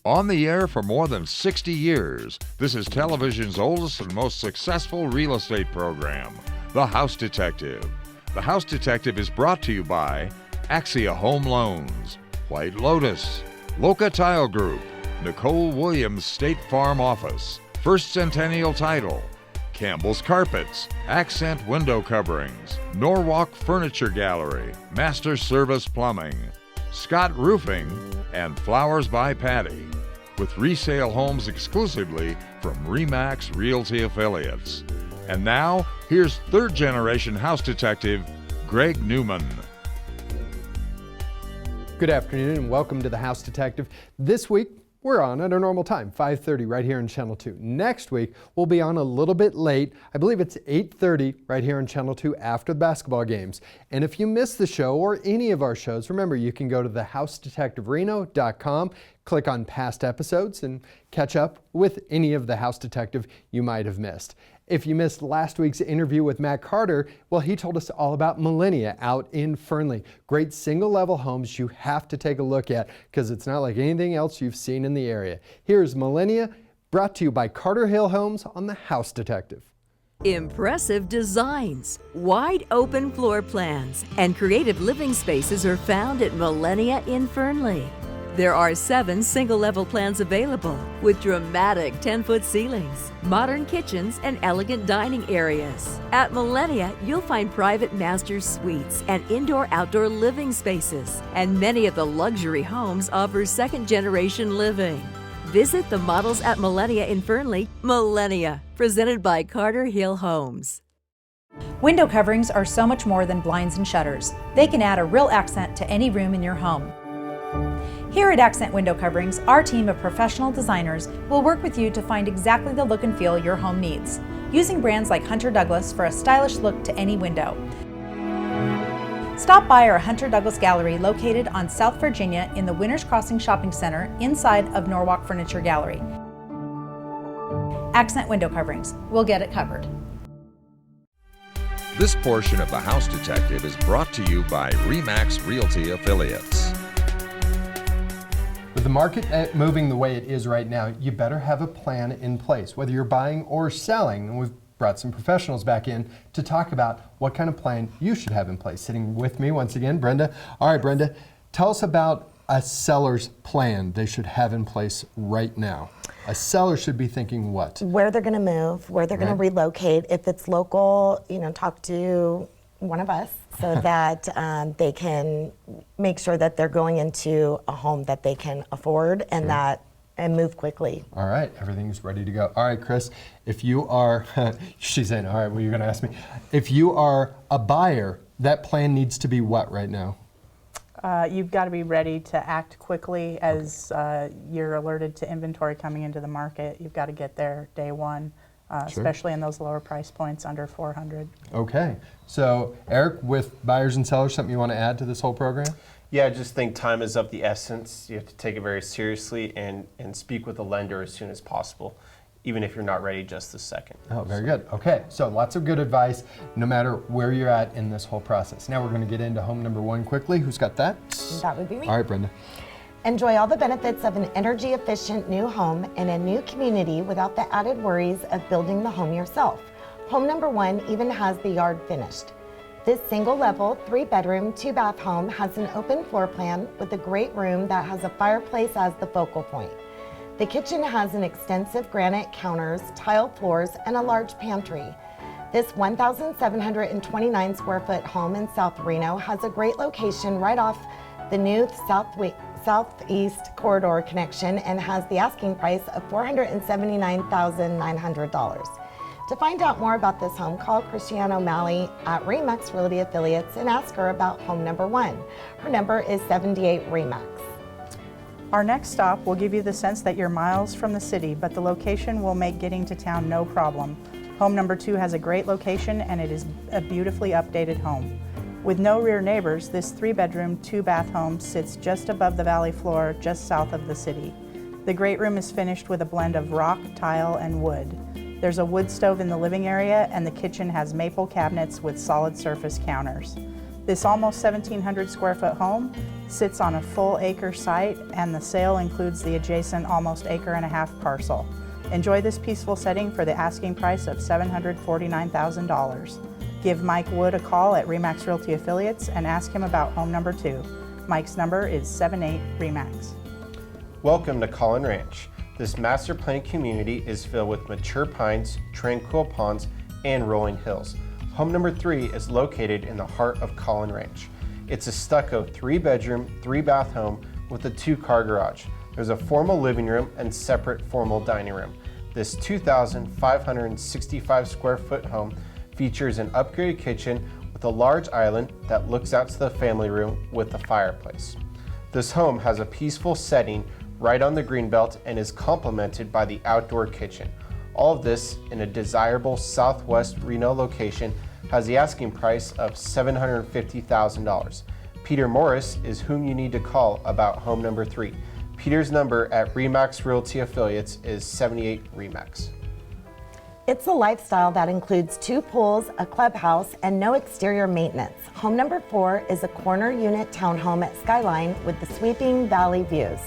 On the air for more than 60 years, this is television's oldest and most successful real estate program, The House Detective. The House Detective is brought to you by Axia Home Loans, White Lotus, Loca Tile Group, Nicole Williams State Farm Office, First Centennial Title, Campbells Carpets, Accent Window Coverings, Norwalk Furniture Gallery, Master Service Plumbing, Scott Roofing, and Flowers by Patty, with resale homes exclusively from RE/MAX Realty Affiliates. And now, here's third-generation house detective Greg Newman. Good afternoon and welcome to the House Detective. This week, we're on at our normal time, 5:30 right here on Channel 2. Next week, we'll be on a little bit late. I believe it's 8:30 right here on Channel 2 after the basketball games. And if you missed the show or any of our shows, remember you can go to thehousedetectivereno.com, click on past episodes, and catch up with any of the House Detective you might have missed. If you missed last week's interview with Matt Carter, well, he told us all about Millenia out in Fernley. Great single-level homes you have to take a look at because it's not like anything else you've seen in the area. Here's Millenia, brought to you by Carter Hill Homes on the House Detective. Impressive designs, wide open floor plans, and creative living spaces are found at Millenia Infernally. There are 7 single-level plans available with dramatic 10-foot ceilings, modern kitchens, and elegant dining areas. At Millenia, you'll find private master suites and indoor-outdoor living spaces, and many of the luxury homes offer second-generation living. Visit the models at Millenia Infernally. Millenia, presented by Carter Hill Homes. Window coverings are so much more than blinds and shutters. They can add a real accent to any room in your home. Here at Accent Window Coverings, our team of professional designers will work with you to find exactly the look and feel your home needs, using brands like Hunter Douglas for a stylish look to any window. Stop by our Hunter Douglas Gallery located on South Virginia in the Winners Crossing Shopping Center inside of Norwalk Furniture Gallery. Accent Window Coverings, we'll get it covered. This portion of The House Detective is brought to you by RE/MAX Realty Affiliates. With the market moving the way it is right now, you better have a plan in place, whether you're buying or selling. And we've brought some professionals back in to talk about what kind of plan you should have in place. Sitting with me once again, Brenda. All right, Brenda, tell us about a seller's plan they should have in place right now. A seller should be thinking what? Where they're going to move, where they're going to relocate. If it's local, talk to one of us so that they can make sure that they're going into a home that they can afford and and move quickly. All right, everything's ready to go. All right, Chris, if you are, she's saying, all right, well, you're going to ask me. If you are a buyer, that plan needs to be what right now? You've got to be ready to act quickly as you're alerted to inventory coming into the market. You've got to get there day one. Especially in those lower price points under $400. Okay, so Eric, with buyers and sellers, something you want to add to this whole program? Yeah, I just think time is of the essence. You have to take it very seriously and speak with the lender as soon as possible, even if you're not ready just this second. Oh, very good. Okay, so lots of good advice no matter where you're at in this whole process. Now we're going to get into home number 1 quickly. Who's got that? That would be me. All right, Brenda. Enjoy all the benefits of an energy-efficient new home in a new community without the added worries of building the home yourself. Home number 1 even has the yard finished. This single-level, 3-bedroom, 2-bath home has an open floor plan with a great room that has a fireplace as the focal point. The kitchen has an extensive granite counters, tile floors, and a large pantry. This 1,729 square foot home in South Reno has a great location right off the new Southeast Corridor connection and has the asking price of $479,900. To find out more about this home, call Christiane O'Malley at RE/MAX Realty Affiliates and ask her about home number 1. Her number is 78 RE/MAX. Our next stop will give you the sense that you're miles from the city, but the location will make getting to town no problem. Home number 2 has a great location and it is a beautifully updated home. With no rear neighbors, this 3-bedroom, 2-bath home sits just above the valley floor, just south of the city. The great room is finished with a blend of rock, tile, and wood. There's a wood stove in the living area, and the kitchen has maple cabinets with solid surface counters. This almost 1,700 square foot home sits on a full acre site, and the sale includes the adjacent almost acre and a half parcel. Enjoy this peaceful setting for the asking price of $749,000. Give Mike Wood a call at RE/MAX Realty Affiliates and ask him about home number 2. Mike's number is 78 RE/MAX. Welcome to Collin Ranch. This master plan community is filled with mature pines, tranquil ponds, and rolling hills. Home number 3 is located in the heart of Collin Ranch. It's a stucco 3-bedroom, 3-bath home with a 2-car garage. There's a formal living room and separate formal dining room. This 2,565 square foot home features an upgraded kitchen with a large island that looks out to the family room with a fireplace. This home has a peaceful setting right on the greenbelt and is complemented by the outdoor kitchen. All of this in a desirable southwest Reno location has the asking price of $750,000. Peter Morris is whom you need to call about home number 3. Peter's number at RE/MAX Realty Affiliates is 78 RE/MAX. It's a lifestyle that includes 2 pools, a clubhouse, and no exterior maintenance. Home number 4 is a corner unit townhome at Skyline with the sweeping valley views.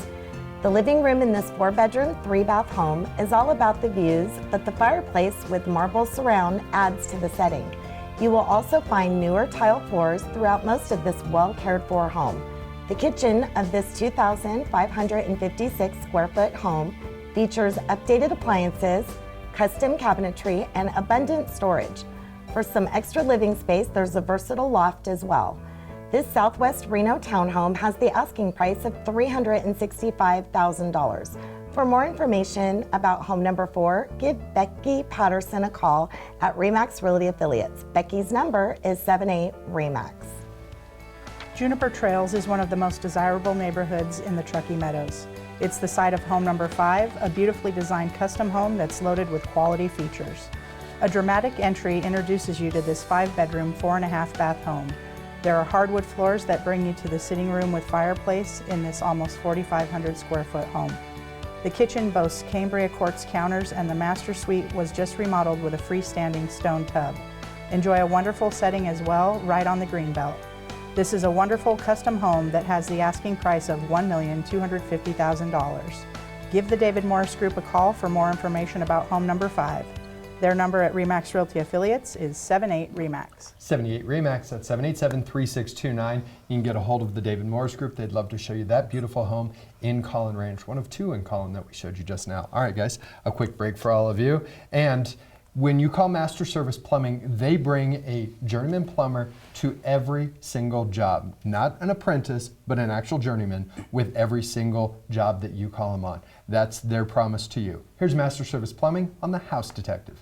The living room in this 4-bedroom, 3-bath home is all about the views, but the fireplace with marble surround adds to the setting. You will also find newer tile floors throughout most of this well-cared-for home. The kitchen of this 2,556 square foot home features updated appliances, custom cabinetry, and abundant storage. For some extra living space, there's a versatile loft as well. This Southwest Reno townhome has the asking price of $365,000. For more information about home number 4, give Becky Patterson a call at RE/MAX Realty Affiliates. Becky's number is 78 RE/MAX. Juniper Trails is one of the most desirable neighborhoods in the Truckee Meadows. It's the site of home number 5, a beautifully designed custom home that's loaded with quality features. A dramatic entry introduces you to this 5-bedroom, 4.5-bath home. There are hardwood floors that bring you to the sitting room with fireplace in this almost 4,500 square foot home. The kitchen boasts Cambria quartz counters, and the master suite was just remodeled with a freestanding stone tub. Enjoy a wonderful setting as well, right on the greenbelt. This is a wonderful custom home that has the asking price of $1,250,000. Give the David Morris Group a call for more information about home number 5. Their number at RE/MAX Realty Affiliates is 78 RE/MAX. 78 RE/MAX at 787-3629. You can get a hold of the David Morris Group. They'd love to show you that beautiful home in Collin Ranch, one of 2 in Collin that we showed you just now. All right, guys, a quick break for all of you. And when you call Master Service Plumbing, they bring a journeyman plumber to every single job. Not an apprentice, but an actual journeyman with every single job that you call them on. That's their promise to you. Here's Master Service Plumbing on The House Detective.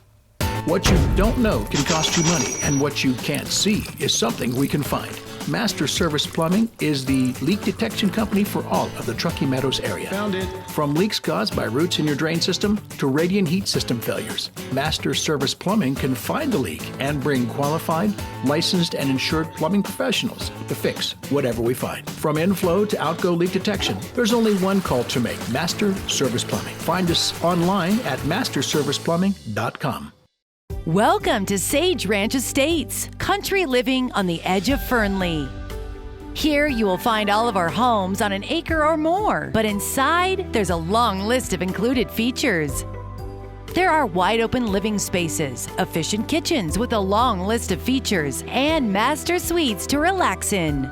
What you don't know can cost you money, and what you can't see is something we can find. Master Service Plumbing is the leak detection company for all of the Truckee Meadows area. Found it. From leaks caused by roots in your drain system to radiant heat system failures, Master Service Plumbing can find the leak and bring qualified, licensed, and insured plumbing professionals to fix whatever we find. From inflow to outgo leak detection, there's only one call to make: Master Service Plumbing. Find us online at masterserviceplumbing.com. Welcome to Sage Ranch Estates, country living on the edge of Fernley. Here you will find all of our homes on an acre or more, but inside there's a long list of included features. There are wide open living spaces, efficient kitchens with a long list of features, and master suites to relax in.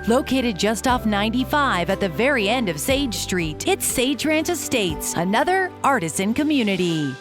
Located just off 95 at the very end of Sage Street, it's Sage Ranch Estates, another artisan community.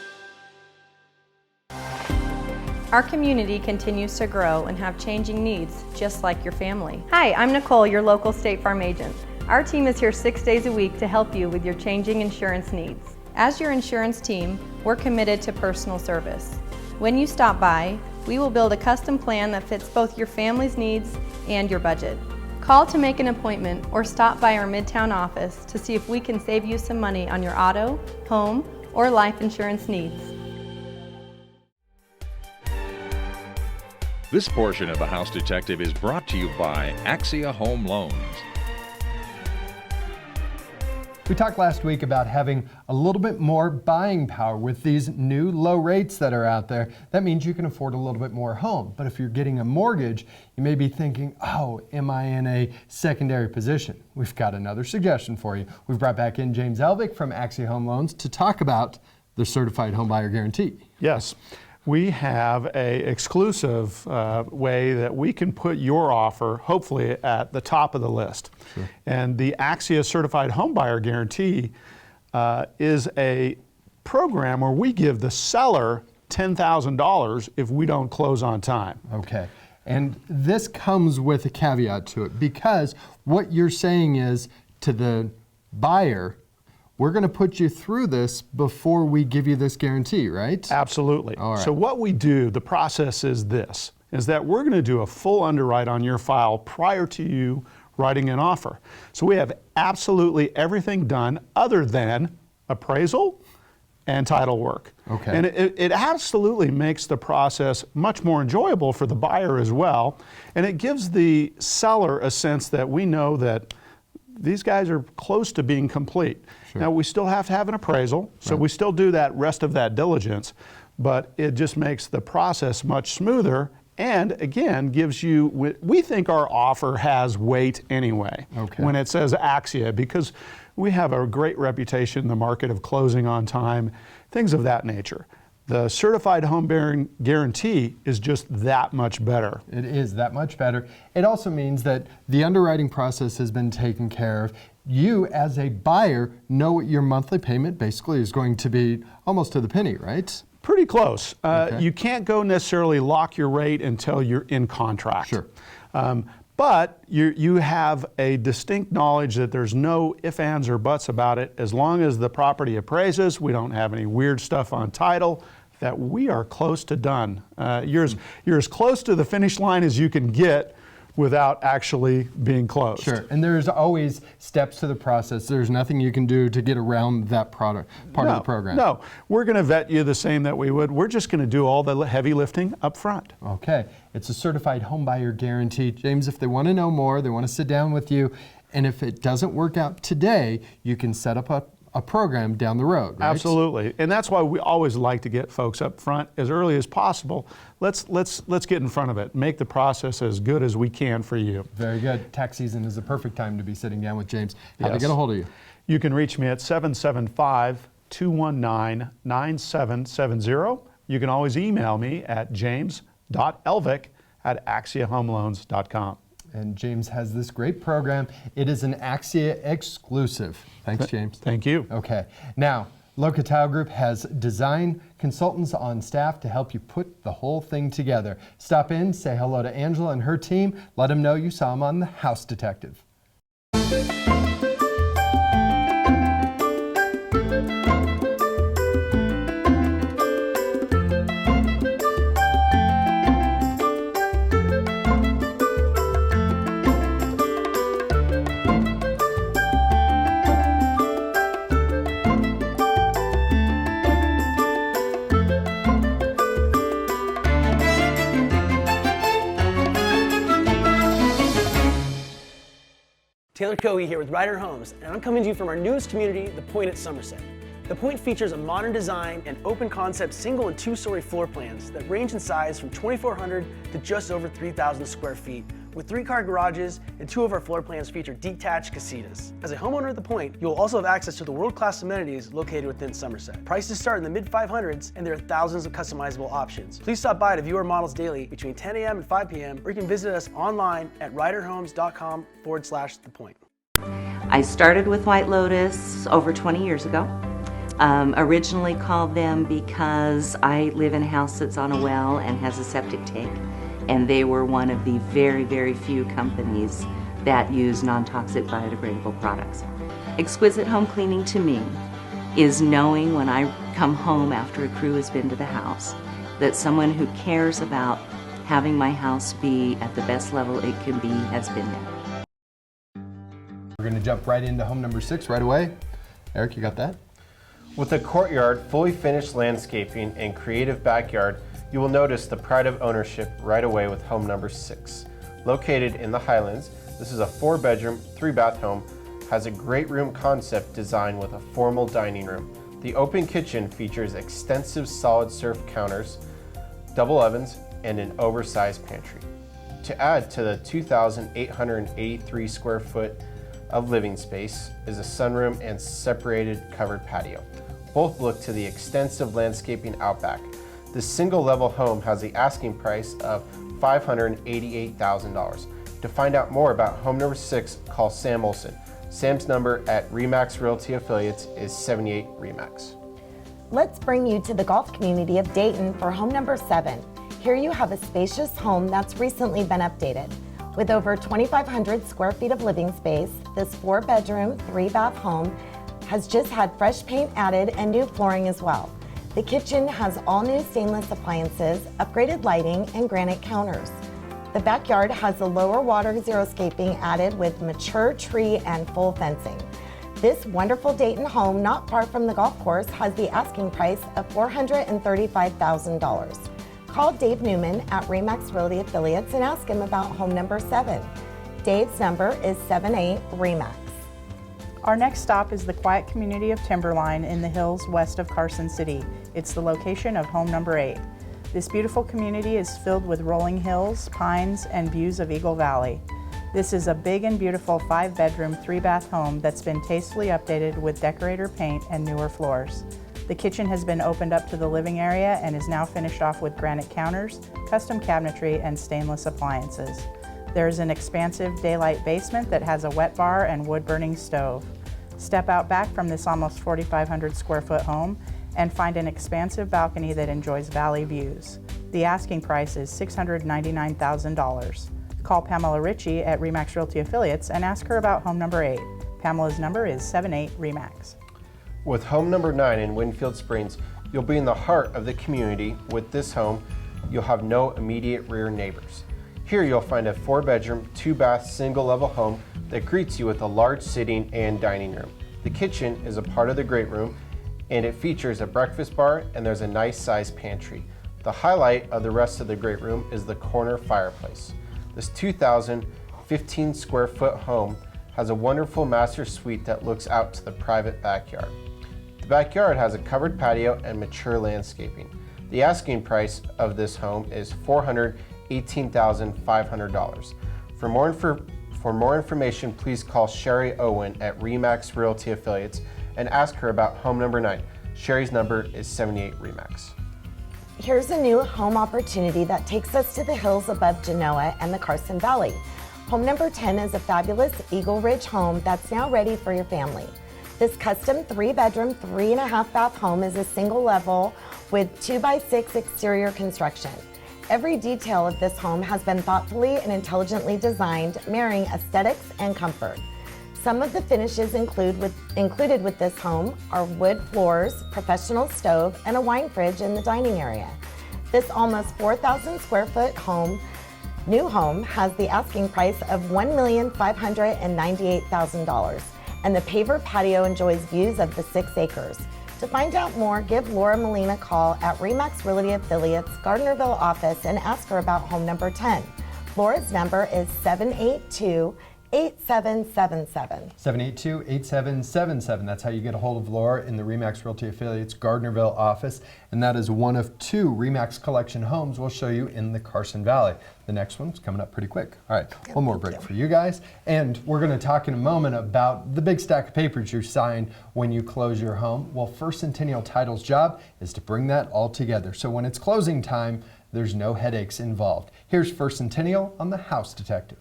Our community continues to grow and have changing needs, just like your family. Hi, I'm Nicole, your local State Farm agent. Our team is here 6 days a week to help you with your changing insurance needs. As your insurance team, we're committed to personal service. When you stop by, we will build a custom plan that fits both your family's needs and your budget. Call to make an appointment or stop by our Midtown office to see if we can save you some money on your auto, home, or life insurance needs. This portion of The House Detective is brought to you by Axia Home Loans. We talked last week about having a little bit more buying power with these new low rates that are out there. That means you can afford a little bit more home. But if you're getting a mortgage, you may be thinking, oh, am I in a secondary position? We've got another suggestion for you. We've brought back in James Elvick from Axia Home Loans to talk about the Certified Home Buyer Guarantee. Yes. We have an exclusive way that we can put your offer, hopefully, at the top of the list. Sure. And the Axia Certified Home Buyer Guarantee is a program where we give the seller $10,000 if we don't close on time. Okay. And this comes with a caveat to it, because what you're saying is to the buyer, we're going to put you through this before we give you this guarantee, right? Absolutely. All right. So what we do, the process is this, is that we're going to do a full underwrite on your file prior to you writing an offer. So we have absolutely everything done other than appraisal and title work. Okay. And it absolutely makes the process much more enjoyable for the buyer as well. And it gives the seller a sense that we know that these guys are close to being complete. Sure. Now, we still have to have an appraisal, so we still do that rest of that diligence, but it just makes the process much smoother, and again, gives you, we think our offer has weight anyway, when it says Axia, because we have a great reputation in the market of closing on time, things of that nature. The Certified Home Buyer Guarantee is just that much better. It is that much better. It also means that the underwriting process has been taken care of. You, as a buyer, know what your monthly payment basically is going to be almost to the penny, right? Pretty close. You can't go necessarily lock your rate until you're in contract. Sure. But you have a distinct knowledge that there's no ifs, ands, or buts about it. As long as the property appraises, we don't have any weird stuff on title, that we are close to done. You're as close to the finish line as you can get without actually being closed. Sure, and there's always steps to the process. There's nothing you can do to get around that part of the program. No, we're going to vet you the same that we would. We're just going to do all the heavy lifting up front. Okay, it's a Certified Home Buyer Guarantee. James, if they want to know more, they want to sit down with you, and if it doesn't work out today, you can set up a program down the road, right? Absolutely, and that's why we always like to get folks up front as early as possible. Let's get in front of it, make the process as good as we can for you. Very good. Tax season is the perfect time to be sitting down with James. How do they get a hold of you? You can reach me at 775-219-9770. You can always email me at james.elvick@axiahomeloans.com. And James has this great program. It is an Axia exclusive. Thanks, James. Thank you. Okay. Now, Locatile Group has design consultants on staff to help you put the whole thing together. Stop in, say hello to Angela and her team. Let them know you saw them on The House Detective. Taylor Coey here with Ryder Homes, and I'm coming to you from our newest community, The Point at Somerset. The Point features a modern design and open concept single and two-story floor plans that range in size from 2,400 to just over 3,000 square feet, with 3-car garages, and 2 of our floor plans feature detached casitas. As a homeowner at The Point, you'll also have access to the world-class amenities located within Somerset. Prices start in the mid-500s, and there are thousands of customizable options. Please stop by to view our models daily between 10 a.m. and 5 p.m., or you can visit us online at riderhomes.com/thepoint. I started with White Lotus over 20 years ago. Originally called them because I live in a house that's on a well and has a septic tank, and they were one of the very, very few companies that use non-toxic biodegradable products. Exquisite home cleaning to me is knowing when I come home after a crew has been to the house that someone who cares about having my house be at the best level it can be has been there. We're going to jump right into home number 6 right away. Eric, you got that? With a courtyard, fully finished landscaping, and creative backyard, you will notice the pride of ownership right away with home number 6. Located in the Highlands, this is a 4-bedroom, 3-bath home has a great room concept design with a formal dining room. The open kitchen features extensive solid surf counters, double ovens, and an oversized pantry. To add to the 2,883 square foot of living space is a sunroom and separated covered patio. Both look to the extensive landscaping outback. This single-level home has the asking price of $588,000. To find out more about home number 6, call Sam Olson. Sam's number at RE/MAX Realty Affiliates is 78 RE/MAX. Let's bring you to the golf community of Dayton for home number 7. Here you have a spacious home that's recently been updated. With over 2,500 square feet of living space, this 4-bedroom, 3-bath home has just had fresh paint added and new flooring as well. The kitchen has all new stainless appliances, upgraded lighting, and granite counters. The backyard has a lower water xeriscaping added with mature tree and full fencing. This wonderful Dayton home not far from the golf course has the asking price of $435,000. Call Dave Newman at RE/MAX Realty Affiliates and ask him about home number 7. Dave's number is 78 RE/MAX. Our next stop is the quiet community of Timberline in the hills west of Carson City. It's the location of home number 8. This beautiful community is filled with rolling hills, pines, and views of Eagle Valley. This is a big and beautiful 5-bedroom, 3-bath home that's been tastefully updated with decorator paint and newer floors. The kitchen has been opened up to the living area and is now finished off with granite counters, custom cabinetry, and stainless appliances. There's an expansive daylight basement that has a wet bar and wood-burning stove. Step out back from this almost 4,500 square foot home and find an expansive balcony that enjoys valley views. The asking price is $699,000. Call Pamela Ritchie at RE/MAX Realty Affiliates and ask her about home number 8. Pamela's number is 78 RE/MAX. With home number 9 in Winfield Springs, you'll be in the heart of the community. With this home, you'll have no immediate rear neighbors. Here you'll find a 4-bedroom, 2-bath, single-level home that greets you with a large sitting and dining room. The kitchen is a part of the great room, and it features a breakfast bar, and there's a nice sized pantry. The highlight of the rest of the great room is the corner fireplace. This 2,015 square foot home has a wonderful master suite that looks out to the private backyard. The backyard has a covered patio and mature landscaping. The asking price of this home is $418,500. For more information, please call Sherry Owen at RE/MAX Realty Affiliates and ask her about home number 9. Sherry's number is 78 RE/MAX. Here's a new home opportunity that takes us to the hills above Genoa and the Carson Valley. Home number 10 is a fabulous Eagle Ridge home that's now ready for your family. This custom 3-bedroom, 3.5-bath home is a single level with 2x6 exterior construction. Every detail of this home has been thoughtfully and intelligently designed, marrying aesthetics and comfort. Some of the finishes included with this home are wood floors, professional stove, and a wine fridge in the dining area. This almost 4,000 square foot new home has the asking price of $1,598,000, and the paver patio enjoys views of the 6 acres. To find out more, give Laura Molina a call at RE/MAX Realty Affiliates Gardnerville office and ask her about home number 10. Laura's number is 782-8777. 782-8777. That's how you get a hold of Laura in the RE/MAX Realty Affiliates Gardnerville office. And that is one of 2 RE/MAX collection homes we'll show you in the Carson Valley. The next one's coming up pretty quick. All right, one more break for you guys. And we're going to talk in a moment about the big stack of papers you sign when you close your home. Well, First Centennial Title's job is to bring that all together. So when it's closing time, there's no headaches involved. Here's First Centennial on the House Detective.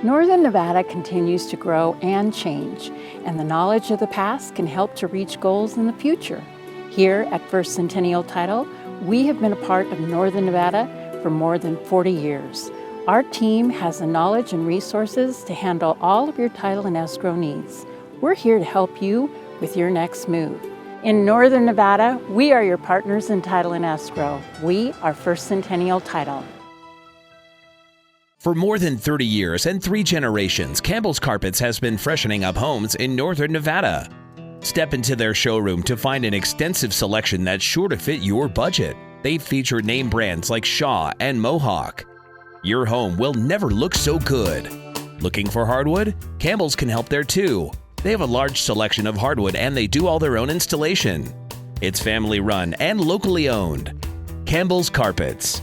Northern Nevada continues to grow and change, and the knowledge of the past can help to reach goals in the future. Here at First Centennial Title, we have been a part of Northern Nevada for more than 40 years. Our team has the knowledge and resources to handle all of your title and escrow needs. We're here to help you with your next move. In Northern Nevada, we are your partners in title and escrow. We are First Centennial Title. For more than 30 years and 3 generations, Campbells Carpets has been freshening up homes in Northern Nevada. Step into their showroom to find an extensive selection that's sure to fit your budget. They feature name brands like Shaw and Mohawk. Your home will never look so good. Looking for hardwood? Campbells can help there too. They have a large selection of hardwood and they do all their own installation. It's family run and locally owned. Campbell's Carpets.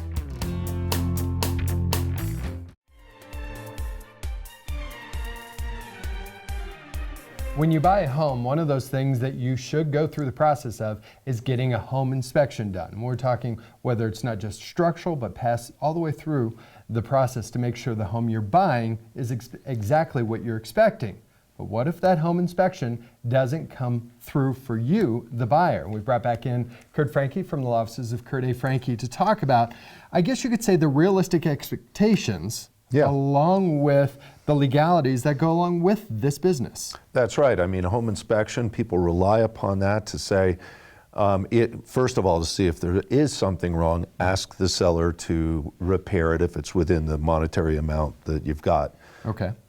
When you buy a home, one of those things that you should go through the process of is getting a home inspection done. And we're talking whether it's not just structural, but pass all the way through the process to make sure the home you're buying is exactly what you're expecting. But what if that home inspection doesn't come through for you, the buyer? We brought back in Kurt Franke from the law offices of Kurt A. Franke to talk about, I guess you could say, the realistic expectations along with the legalities that go along with this business. That's right. I mean, a home inspection, people rely upon that to say, first of all, to see if there is something wrong, ask the seller to repair it if it's within the monetary amount that you've got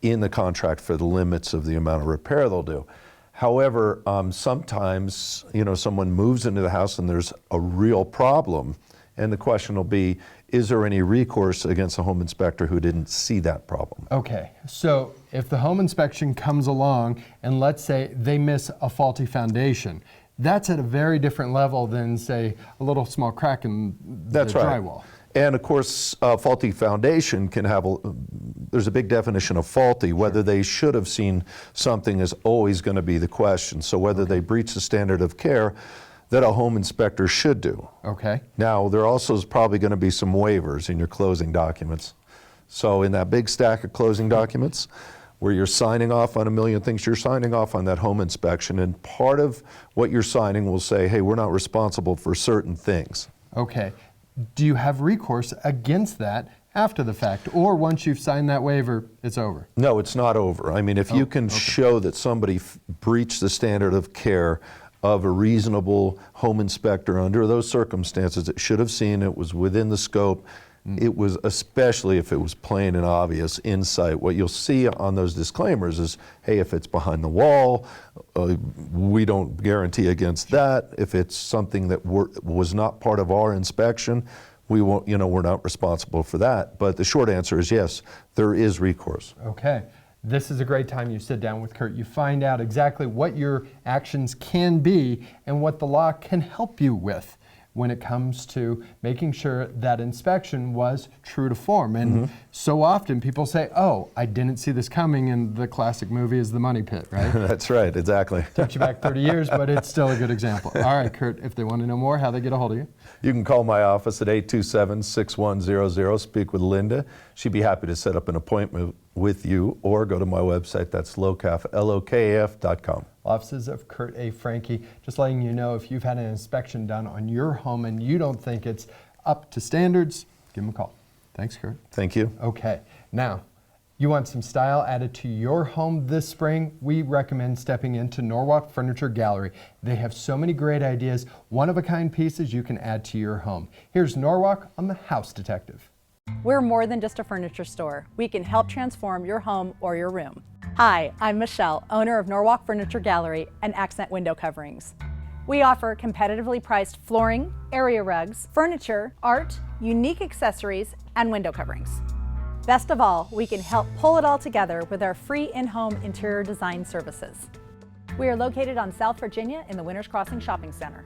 in the contract for the limits of the amount of repair they'll do. However, sometimes, someone moves into the house and there's a real problem, and the question will be, is there any recourse against a home inspector who didn't see that problem? Okay, so if the home inspection comes along and let's say they miss a faulty foundation, that's at a very different level than, say, a little small crack in the drywall. And of course, faulty foundation can have, there's a big definition of faulty. Whether they should have seen something is always going to be the question. So whether they breach the standard of care that a home inspector should do. Okay. Now, there also is probably going to be some waivers in your closing documents. So in that big stack of closing documents, where you're signing off on a million things, you're signing off on that home inspection, and part of what you're signing will say, hey, we're not responsible for certain things. Okay. Do you have recourse against that after the fact, or once you've signed that waiver, it's over? No, it's not over. I mean, if you can show that somebody breached the standard of care of a reasonable home inspector under those circumstances, it should have seen it was within the scope. It was, especially if it was plain and obvious insight. What you'll see on those disclaimers is, hey, if it's behind the wall, we don't guarantee against that. If it's something that was not part of our inspection, we won't, we're not responsible for that. But the short answer is yes, there is recourse. Okay. This is a great time you sit down with Kurt. You find out exactly what your actions can be and what the law can help you with when it comes to making sure that inspection was true to form. And so often people say, oh, I didn't see this coming, and the classic movie is The Money Pit, right? That's right, exactly. Takes you back 30 years, but it's still a good example. All right, Kurt, if they want to know more, how they get a hold of you? You can call my office at 827-6100, speak with Linda. She'd be happy to set up an appointment with you, or go to my website, that's lokaf.com. Offices of Kurt A. Franke. Just letting you know, if you've had an inspection done on your home and you don't think it's up to standards, give them a call. Thanks, Kurt. Thank you. Okay, now, you want some style added to your home this spring? We recommend stepping into Norwalk Furniture Gallery. They have so many great ideas, one-of-a-kind pieces you can add to your home. Here's Norwalk on the House Detective. We're more than just a furniture store. We can help transform your home or your room. Hi, I'm Michelle, owner of Norwalk Furniture Gallery and Accent Window Coverings. We offer competitively priced flooring, area rugs, furniture, art, unique accessories, and window coverings. Best of all, we can help pull it all together with our free in-home interior design services. We are located on South Virginia in the Winters Crossing Shopping Center.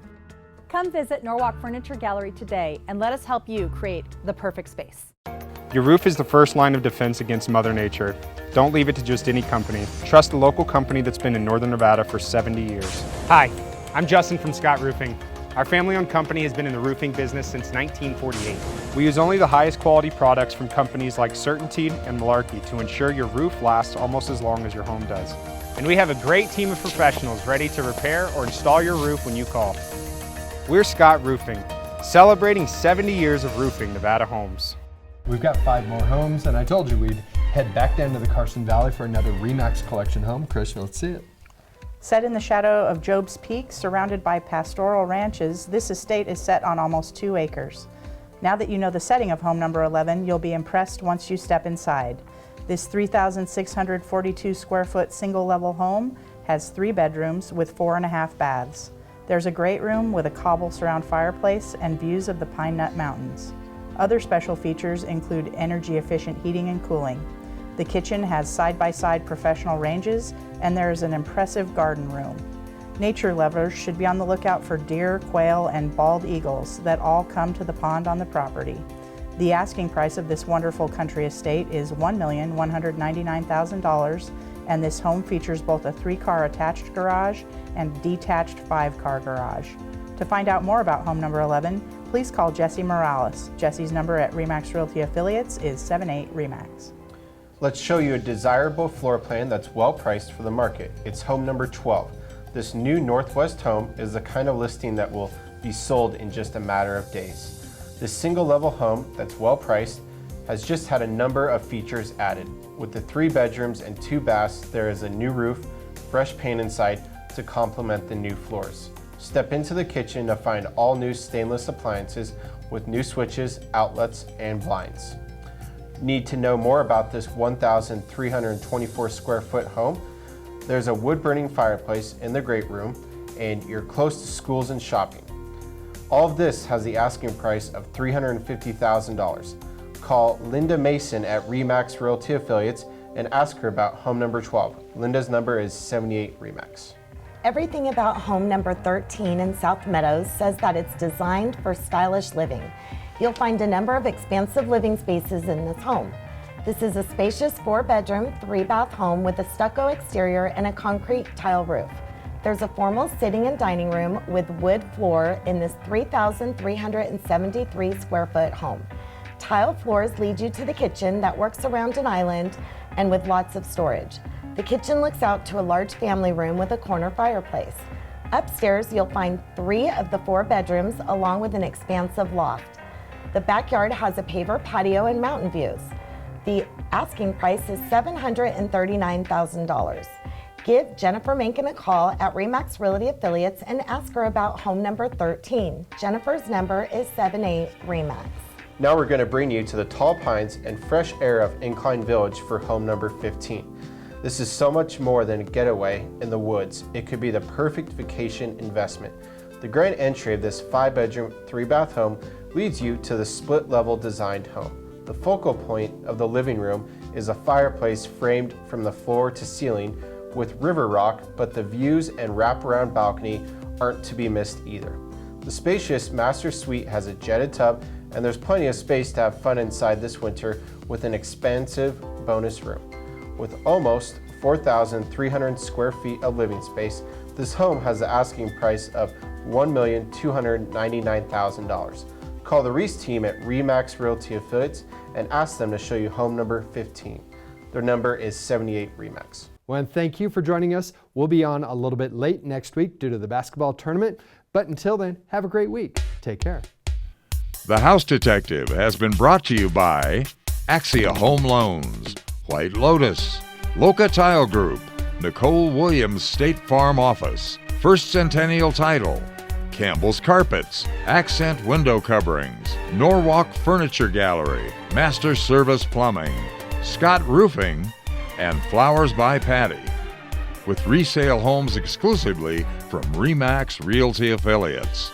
Come visit Norwalk Furniture Gallery today and let us help you create the perfect space. Your roof is the first line of defense against Mother Nature. Don't leave it to just any company. Trust a local company that's been in Northern Nevada for 70 years. Hi, I'm Justin from Scott Roofing. Our family-owned company has been in the roofing business since 1948. We use only the highest quality products from companies like Certainty and Malarkey to ensure your roof lasts almost as long as your home does. And we have a great team of professionals ready to repair or install your roof when you call. We're Scott Roofing, celebrating 70 years of roofing Nevada homes. We've got 5 more homes, and I told you we'd head back down to the Carson Valley for another Remax Collection home. Chris, let's see it. Set in the shadow of Job's Peak, surrounded by pastoral ranches, this estate is set on almost 2 acres. Now that you know the setting of home number 11, you'll be impressed once you step inside. This 3,642 square foot single level home has 3 bedrooms with 4.5 baths. There's a great room with a cobble surround fireplace and views of the Pine Nut Mountains. Other special features include energy efficient heating and cooling. The kitchen has side-by-side professional ranges, and there is an impressive garden room. Nature lovers should be on the lookout for deer, quail, and bald eagles that all come to the pond on the property. The asking price of this wonderful country estate is $1,199,000, and this home features both a 3-car attached garage and detached 5-car garage. To find out more about home number 11, please call Jesse Morales. Jesse's number at RE/MAX Realty Affiliates is 78-RE/MAX. Let's show you a desirable floor plan that's well priced for the market. It's home number 12. This new Northwest home is the kind of listing that will be sold in just a matter of days. This single level home that's well priced has just had a number of features added. With the 3 bedrooms and 2 baths, there is a new roof, fresh paint inside to complement the new floors. Step into the kitchen to find all new stainless appliances with new switches, outlets, and blinds. Need to know more about this 1,324 square foot home? There's a wood-burning fireplace in the great room, and you're close to schools and shopping. All of this has the asking price of $350,000. Call Linda Mason at RE/MAX Realty Affiliates and ask her about home number 12. Linda's number is 78-RE/MAX. Everything about home number 13 in South Meadows says that it's designed for stylish living. You'll find a number of expansive living spaces in this home. This is a spacious 4-bedroom, 3-bath home with a stucco exterior and a concrete tile roof. There's a formal sitting and dining room with wood floor in this 3,373 square foot home. Tile floors lead you to the kitchen that works around an island and with lots of storage. The kitchen looks out to a large family room with a corner fireplace. Upstairs, you'll find 3 of the 4 bedrooms along with an expansive loft. The backyard has a paver patio and mountain views. The asking price is $739,000. Give Jennifer Menken a call at RE/MAX Realty Affiliates and ask her about home number 13. Jennifer's number is 78-RE/MAX. Now we're going to bring you to the tall pines and fresh air of Incline Village for home number 15. This is so much more than a getaway in the woods. It could be the perfect vacation investment. The grand entry of this 5-bedroom, 3-bath home leads you to the split-level designed home. The focal point of the living room is a fireplace framed from the floor to ceiling with river rock, but the views and wraparound balcony aren't to be missed either. The spacious master suite has a jetted tub, and there's plenty of space to have fun inside this winter with an expansive bonus room. With almost 4,300 square feet of living space, this home has the asking price of $1,299,000. Call the Reese team at RE/MAX Realty Affiliates and ask them to show you home number 15. Their number is 78-RE/MAX. Well, thank you for joining us. We'll be on a little bit late next week due to the basketball tournament, but until then, have a great week. Take care. The House Detective has been brought to you by Axia Home Loans, White Lotus, Loca Tile Group, Nicole Williams State Farm Office, First Centennial Title, Campbell's Carpets, Accent Window Coverings, Norwalk Furniture Gallery, Master Service Plumbing, Scott Roofing, and Flowers by Patty. With resale homes exclusively from RE/MAX Realty Affiliates.